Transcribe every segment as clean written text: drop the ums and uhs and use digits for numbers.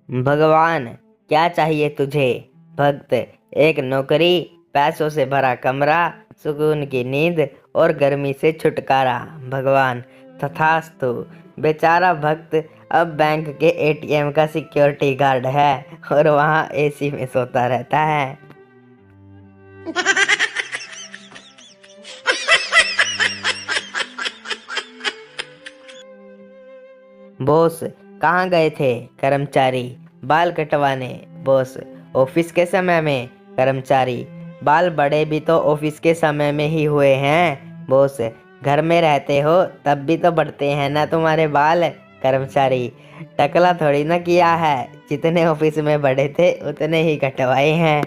भगवान, क्या चाहिए तुझे? भक्त, एक नौकरी, पैसों से भरा कमरा, सुकून की नींद और गर्मी से छुटकारा। भगवान, तथास्तु। बेचारा भक्त अब बैंक के एटीएम का सिक्योरिटी गार्ड है और वहाँ एसी में सोता रहता है। बॉस, कहाँ गए थे? कर्मचारी, बाल कटवाने। बॉस, ऑफिस के समय में। कर्मचारी, बाल बड़े भी तो ऑफिस के समय में ही हुए हैं। बॉस, घर में रहते हो तब भी तो बढ़ते हैं ना तुम्हारे बाल। कर्मचारी, टकला थोड़ी ना किया है, जितने ऑफिस में बड़े थे उतने ही कटवाए हैं।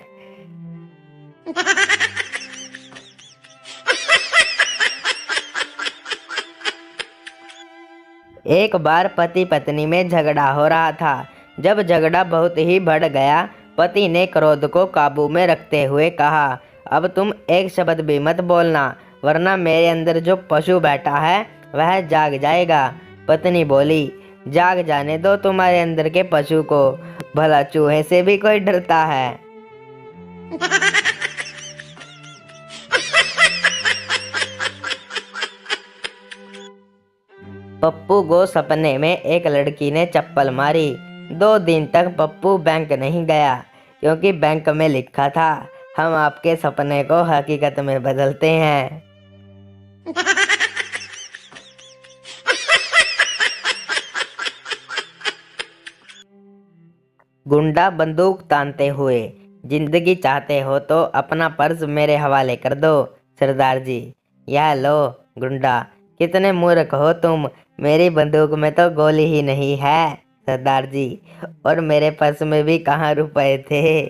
एक बार पति पत्नी में झगड़ा हो रहा था। जब झगड़ा बहुत ही बढ़ गया, पति ने क्रोध को काबू में रखते हुए कहा, अब तुम एक शब्द भी मत बोलना, वरना मेरे अंदर जो पशु बैठा है वह जाग जाएगा। पत्नी बोली, जाग जाने दो तुम्हारे अंदर के पशु को, भला चूहे से भी कोई डरता है। पप्पू को सपने में एक लड़की ने चप्पल मारी। 2 दिन तक पप्पू बैंक नहीं गया, क्योंकि बैंक में लिखा था, हम आपके सपने को हकीकत में बदलते हैं। गुंडा बंदूक तानते हुए, जिंदगी चाहते हो तो अपना पर्स मेरे हवाले कर दो। सरदार जी, यह लो। गुंडा, कितने मूर्ख हो तुम, मेरी बंदूक में तो गोली ही नहीं है। सरदार जी, और मेरे पर्स में भी कहाँ रुपए थे।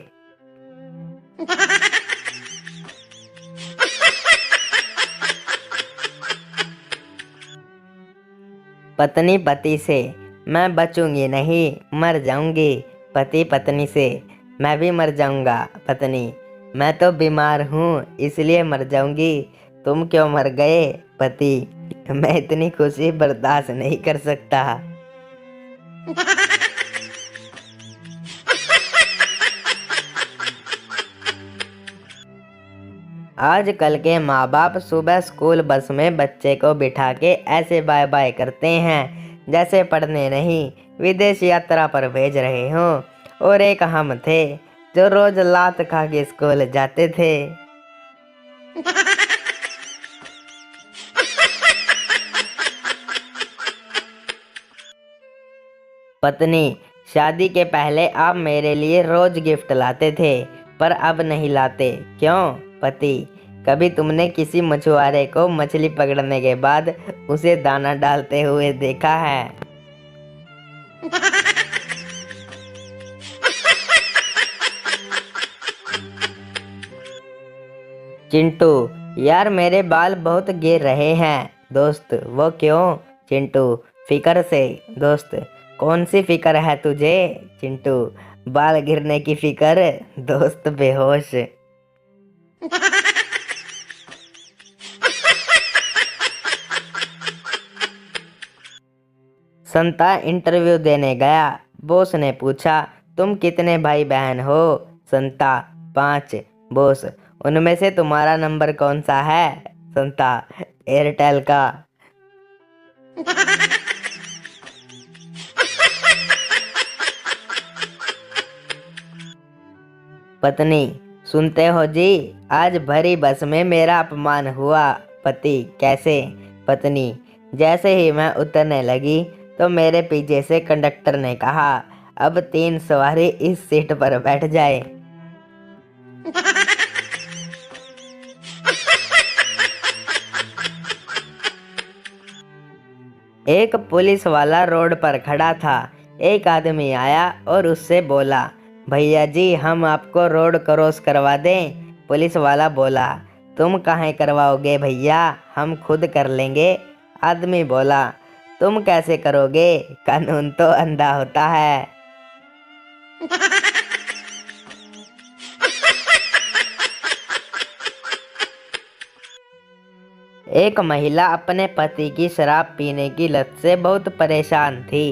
पत्नी पति से, मैं बचूंगी नहीं, मर जाऊंगी। पति पत्नी से, मैं भी मर जाऊंगा। पत्नी, मैं तो बीमार हूँ इसलिए मर जाऊंगी। तुम क्यों मर गए? पति, मैं इतनी खुशी बर्दाश्त नहीं कर सकता। आजकल के माँ बाप सुबह स्कूल बस में बच्चे को बिठा के ऐसे बाय बाय करते हैं जैसे पढ़ने नहीं, विदेश यात्रा पर भेज रहे हों। और एक हम थे जो रोज लात खा के स्कूल जाते थे। पत्नी, शादी के पहले आप मेरे लिए रोज गिफ्ट लाते थे, पर अब नहीं लाते, क्यों? पति, कभी तुमने किसी मछुआरे को मछली पकड़ने के बाद उसे दाना डालते हुए देखा है? चिंटू, यार मेरे बाल बहुत गिर रहे हैं। दोस्त, वो क्यों? चिंटू, फिकर से। दोस्त, कौन सी फिकर है तुझे? चिंटू, बाल गिरने की फिकर। दोस्त, बेहोश। संता इंटरव्यू देने गया। बॉस ने पूछा, तुम कितने भाई बहन हो? संता, 5। बॉस, उनमें से तुम्हारा नंबर कौन सा है? संता, एयरटेल का। पत्नी, सुनते हो जी, आज भरी बस में मेरा अपमान हुआ। पति, कैसे? पत्नी, जैसे ही मैं उतरने लगी तो मेरे पीछे से कंडक्टर ने कहा, अब 3 सवारी इस सीट पर बैठ जाए। एक पुलिस वाला रोड पर खड़ा था। एक आदमी आया और उससे बोला, भैया जी, हम आपको रोड क्रॉस करवा दें। पुलिस वाला बोला, तुम काहे करवाओगे भैया, हम खुद कर लेंगे। आदमी बोला, तुम कैसे करोगे, कानून तो अंधा होता है। एक महिला अपने पति की शराब पीने की लत से बहुत परेशान थी।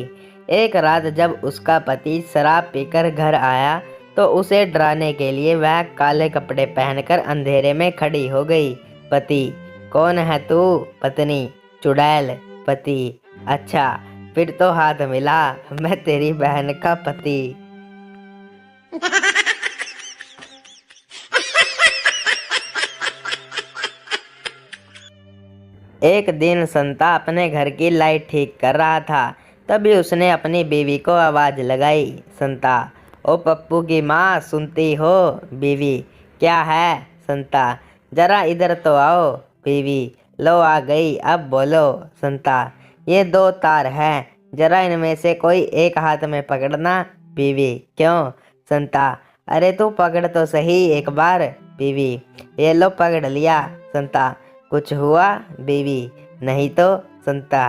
एक रात जब उसका पति शराब पीकर घर आया तो उसे डराने के लिए वह काले कपड़े पहनकर अंधेरे में खड़ी हो गई। पति: कौन है तू? पत्नी: चुड़ैल। पति: अच्छा, फिर तो हाथ मिला, मैं तेरी बहन का पति। एक दिन संता अपने घर की लाइट ठीक कर रहा था, तभी उसने अपनी बीवी को आवाज़ लगाई। संता: ओ पप्पू की माँ, सुनती हो? बीवी: क्या है? संता: जरा इधर तो आओ। बीवी: लो आ गई, अब बोलो। संता: ये दो तार हैं, जरा इनमें से कोई एक हाथ में पकड़ना। बीवी: क्यों? संता: अरे तू पकड़ तो सही एक बार। बीवी: ये लो पकड़ लिया। संता: कुछ हुआ? बीवी: नहीं तो। संता: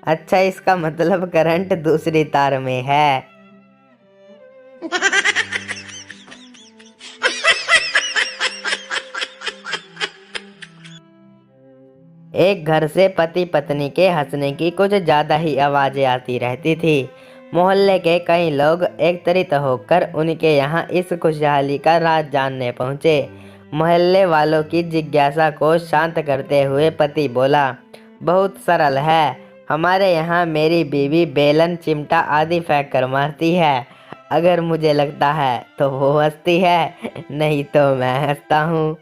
अच्छा, इसका मतलब करंट दूसरी तार में है। एक घर से पति पत्नी के हंसने की कुछ ज्यादा ही आवाजें आती रहती थी। मोहल्ले के कई लोग एकत्रित होकर उनके यहाँ इस खुशहाली का राज जानने पहुँचे। मोहल्ले वालों की जिज्ञासा को शांत करते हुए पति बोला: बहुत सरल है, हमारे यहाँ मेरी बीवी बेलन, चिमटा आदि फेंक कर मारती है। अगर मुझे लगता है तो वो हंसती है, नहीं तो मैं हंसता हूँ।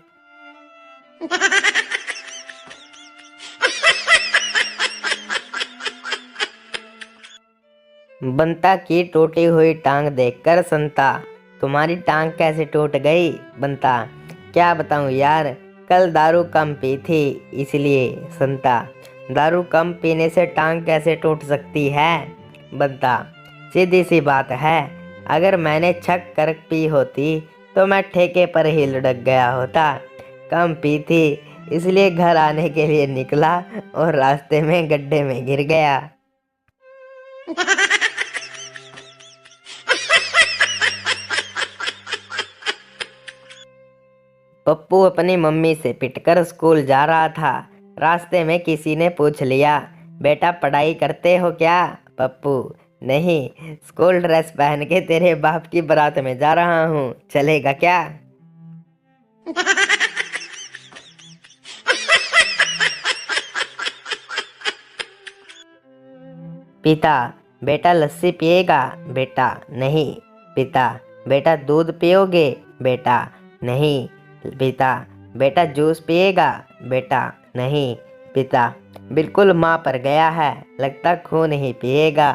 बंता की टूटी हुई टांग देखकर संता: तुम्हारी टांग कैसे टूट गई? बंता: क्या बताऊं यार, कल दारू कम पी थी इसलिए। संता: दारू कम पीने से टांग कैसे टूट सकती है? बंता: सीधी सी बात है, अगर मैंने छक कर पी होती तो मैं ठेके पर ही लुढ़क गया होता। कम पी थी इसलिए घर आने के लिए निकला और रास्ते में गड्ढे में गिर गया। पप्पू अपनी मम्मी से पिटकर स्कूल जा रहा था। रास्ते में किसी ने पूछ लिया: बेटा पढ़ाई करते हो क्या? पप्पू: नहीं, स्कूल ड्रेस पहन के तेरे बाप की बारात में जा रहा हूँ, चलेगा क्या? पिता: बेटा लस्सी पिएगा? बेटा: नहीं। पिता: बेटा दूध पियोगे? बेटा: नहीं। पिता: बेटा जूस पिएगा? बेटा: नहीं। पिता: बिल्कुल माँ पर गया है, लगता खून ही पिएगा।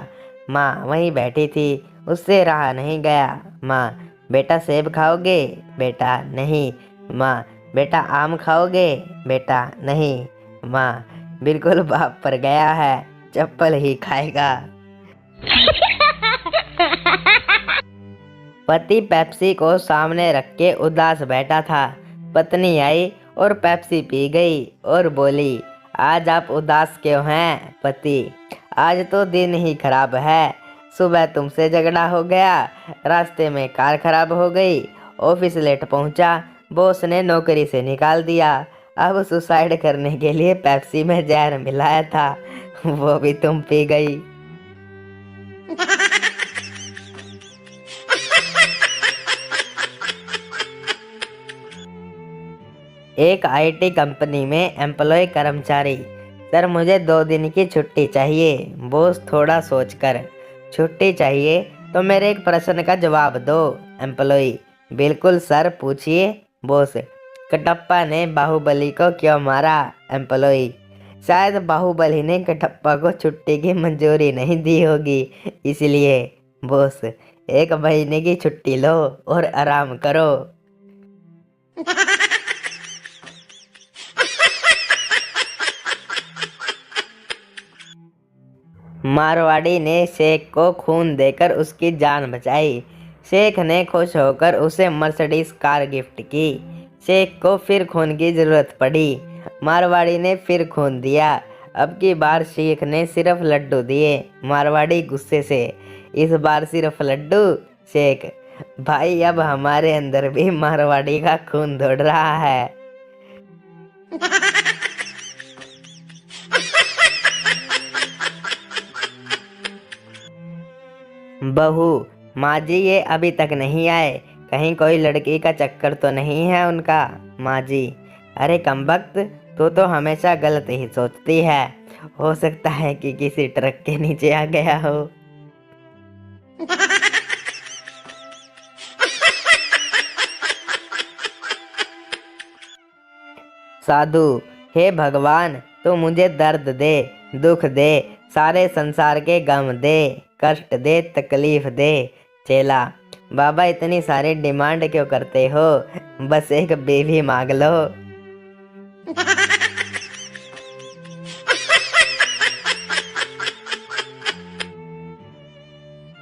माँ वहीं बैठी थी, उससे रहा नहीं गया। माँ: बेटा सेब खाओगे? बेटा: नहीं। माँ: बेटा आम खाओगे? बेटा: नहीं। माँ: बिल्कुल बाप पर गया है, चप्पल ही खाएगा। पति पेप्सी को सामने रख के उदास बैठा था। पत्नी आई और पेप्सी पी गई और बोली: आज आप उदास क्यों हैं? पति: आज तो दिन ही खराब है। सुबह तुमसे झगड़ा हो गया, रास्ते में कार खराब हो गई, ऑफिस लेट पहुंचा, बॉस ने नौकरी से निकाल दिया। अब सुसाइड करने के लिए पेप्सी में जहर मिलाया था, वो भी तुम पी गई। एक आईटी कंपनी में एम्प्लॉय कर्मचारी: सर मुझे 2 दिन की छुट्टी चाहिए। बॉस थोड़ा सोचकर: छुट्टी चाहिए तो मेरे एक प्रश्न का जवाब दो। एम्प्लॉय: बिल्कुल सर, पूछिए। बॉस: कटप्पा ने बाहुबली को क्यों मारा? एम्प्लॉय: शायद बाहुबली ने कटप्पा को छुट्टी की मंजूरी नहीं दी होगी, इसलिए। बॉस: 1 महीने की छुट्टी लो और आराम करो। मारवाड़ी ने शेख को खून देकर उसकी जान बचाई। शेख ने खुश होकर उसे मर्सिडीज कार गिफ्ट की। शेख को फिर खून की जरूरत पड़ी। मारवाड़ी ने फिर खून दिया। अब की बार शेख ने सिर्फ लड्डू दिए। मारवाड़ी गुस्से से: इस बार सिर्फ लड्डू? शेख: भाई अब हमारे अंदर भी मारवाड़ी का खून दौड़ रहा है। बहू, माँ जी ये अभी तक नहीं आए, कहीं कोई लड़की का चक्कर तो नहीं है उनका। माँ जी, अरे कमबख्त, तू तो हमेशा गलत ही सोचती है, हो सकता है कि किसी ट्रक के नीचे आ गया हो। साधु, हे भगवान, तू मुझे दर्द दे, दुख दे, सारे संसार के गम दे, कष्ट दे, तकलीफ दे। चेला, बाबा इतनी सारी डिमांड क्यों करते हो, बस एक बेबी मांग लो।